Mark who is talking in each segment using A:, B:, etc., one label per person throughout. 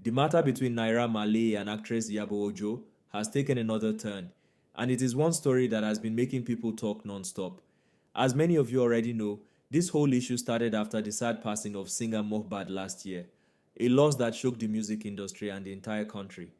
A: The matter between Naira Marley and actress Iyabo Ojo has taken another turn, and it is one story that has been making people talk non-stop. As many of you already know, this whole issue started after the sad passing of singer Mohbad last year, a loss that shook the music industry and the entire country.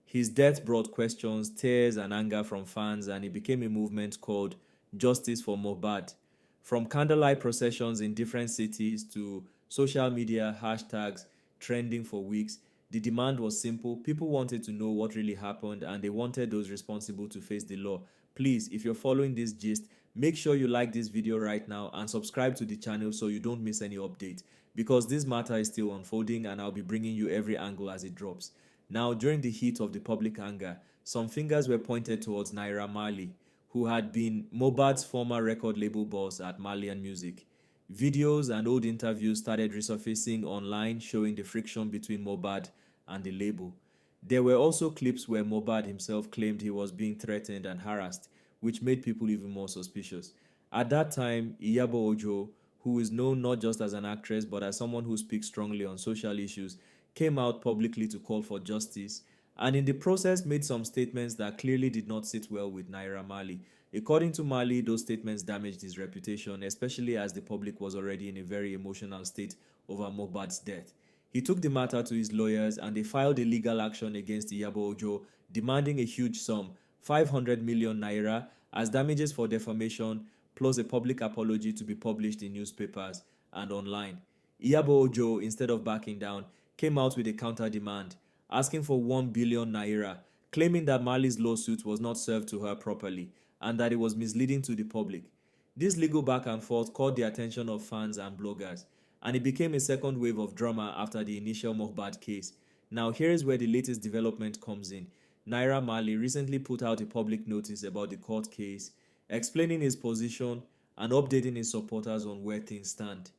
A: His death brought questions, tears, and anger from fans, and it became a movement called Justice for Mohbad. From candlelight processions in different cities to social media hashtags trending for weeks, the demand was simple. People wanted to know what really happened and they wanted those responsible to face the law. Please, if you're following this gist, make sure you like this video right now and subscribe to the channel so you don't miss any update, because this matter is still unfolding and I'll be bringing you every angle as it drops. Now, during the heat of the public anger, some fingers were pointed towards Naira Marley, who had been Mohbad's former record label boss at Marlian Music. Videos and old interviews started resurfacing online showing the friction between Mohbad and the label. There were also clips where Mohbad himself claimed he was being threatened and harassed, which made people even more suspicious. At that time, Iyabo Ojo, who is known not just as an actress but as someone who speaks strongly on social issues, came out publicly to call for justice, and in the process made some statements that clearly did not sit well with Naira Marley. According to Marley, those statements damaged his reputation, especially as the public was already in a very emotional state over Mohbad's death. He took the matter to his lawyers and they filed a legal action against Iyabo Ojo, demanding a huge sum, 500 million naira, as damages for defamation, plus a public apology to be published in newspapers and online. Iyabo Ojo, instead of backing down, came out with a counter demand, asking for 1 billion naira, claiming that Marley's lawsuit was not served to her properly and that it was misleading to the public. This legal back and forth caught the attention of fans and bloggers, and it became a second wave of drama after the initial Mohbad case. Now here is where the latest development comes in. Naira Marley recently put out a public notice about the court case, explaining his position and updating his supporters on where things stand.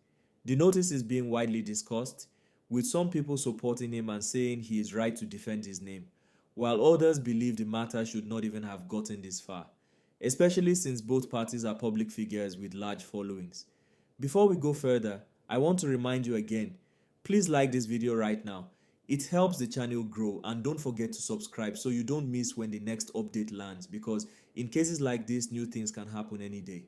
A: The notice is being widely discussed, with some people supporting him and saying he is right to defend his name, while others believe the matter should not even have gotten this far, especially since both parties are public figures with large followings. Before we go further, I want to remind you again, please like this video right now. It helps the channel grow, and don't forget to subscribe so you don't miss when the next update lands, because in cases like this, new things can happen any day.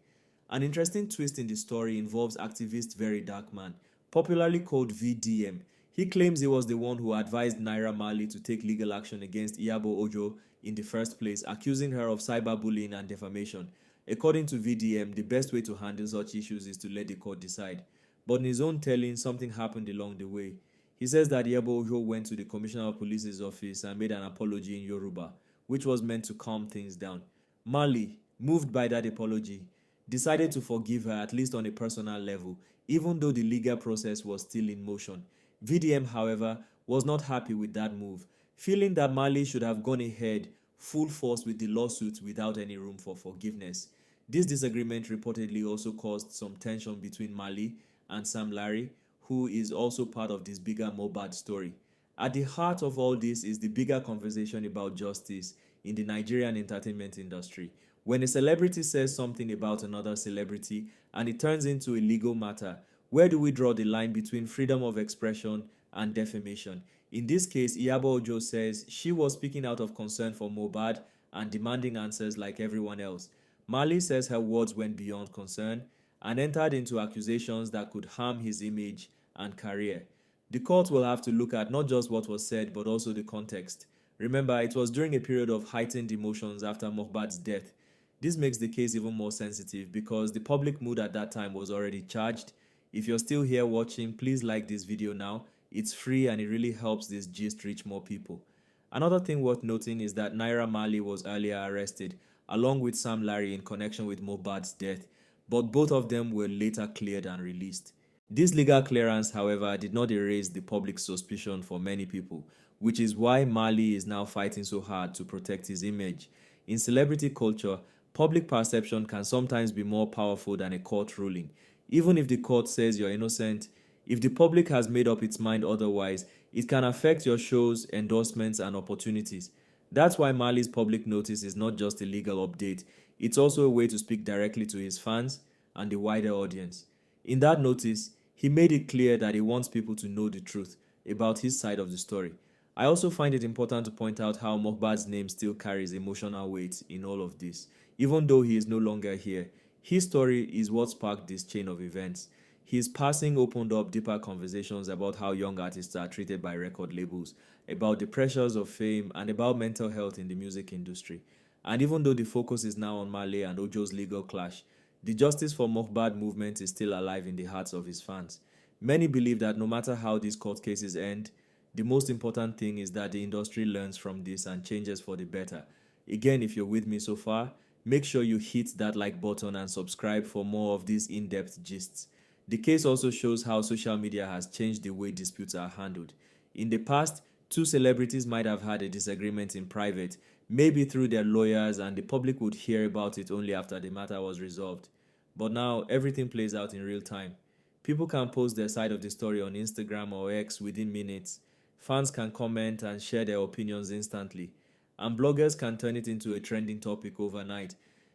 A: An interesting twist in the story involves activist VeryDarkMan, popularly called VDM. He claims he was the one who advised Naira Marley to take legal action against Iyabo Ojo in the first place, accusing her of cyberbullying and defamation. According to VDM, the best way to handle such issues is to let the court decide. But in his own telling, something happened along the way. He says that Iyabo Ojo went to the Commissioner of Police's office and made an apology in Yoruba, which was meant to calm things down. Marley, moved by that apology, decided to forgive her, at least on a personal level, even though the legal process was still in motion. VDM, however, was not happy with that move, feeling that Marley should have gone ahead full force with the lawsuit without any room for forgiveness. This disagreement reportedly also caused some tension between Marley and Sam Larry, who is also part of this bigger Mohbad story. At the heart of all this is the bigger conversation about justice in the Nigerian entertainment industry. When a celebrity says something about another celebrity and it turns into a legal matter, where do we draw the line between freedom of expression and defamation? In this case, Iyabo Ojo says she was speaking out of concern for Mohbad and demanding answers like everyone else. Marley says her words went beyond concern and entered into accusations that could harm his image and career. The court will have to look at not just what was said but also the context. Remember, it was during a period of heightened emotions after Mohbad's death. This makes the case even more sensitive because the public mood at that time was already charged. If you're still here watching, please like this video now. It's free and it really helps this gist reach more people. Another thing worth noting is that Naira Marley was earlier arrested, along with Sam Larry, in connection with Mohbad's death, but both of them were later cleared and released. This legal clearance, however, did not erase the public's suspicion for many people, which is why Marley is now fighting so hard to protect his image. In celebrity culture, public perception can sometimes be more powerful than a court ruling. Even if the court says you're innocent, if the public has made up its mind otherwise, it can affect your shows, endorsements, and opportunities. That's why Marley's public notice is not just a legal update, it's also a way to speak directly to his fans and the wider audience. In that notice, he made it clear that he wants people to know the truth about his side of the story. I also find it important to point out how Mohbad's name still carries emotional weight in all of this. Even though he is no longer here, his story is what sparked this chain of events. His passing opened up deeper conversations about how young artists are treated by record labels, about the pressures of fame, and about mental health in the music industry. And even though the focus is now on Marley and Ojo's legal clash, the Justice for Mohbad movement is still alive in the hearts of his fans. Many believe that no matter how these court cases end, the most important thing is that the industry learns from this and changes for the better. Again, if you're with me so far, make sure you hit that like button and subscribe for more of these in-depth gists. The case also shows how social media has changed the way disputes are handled. In the past, two celebrities might have had a disagreement in private, maybe through their lawyers, and the public would hear about it only after the matter was resolved. But now, everything plays out in real time. People can post their side of the story on Instagram or X within minutes. Fans can comment and share their opinions instantly. And bloggers can turn it into a trending topic overnight.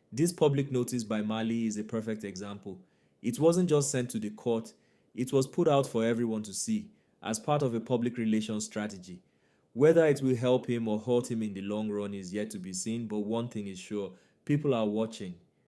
A: This public notice by Mali is a perfect example. It wasn't just sent to the court, it was put out for everyone to see as part of a public relations strategy. Whether it will help him or hurt him in the long run is yet to be seen, but one thing is sure, people are watching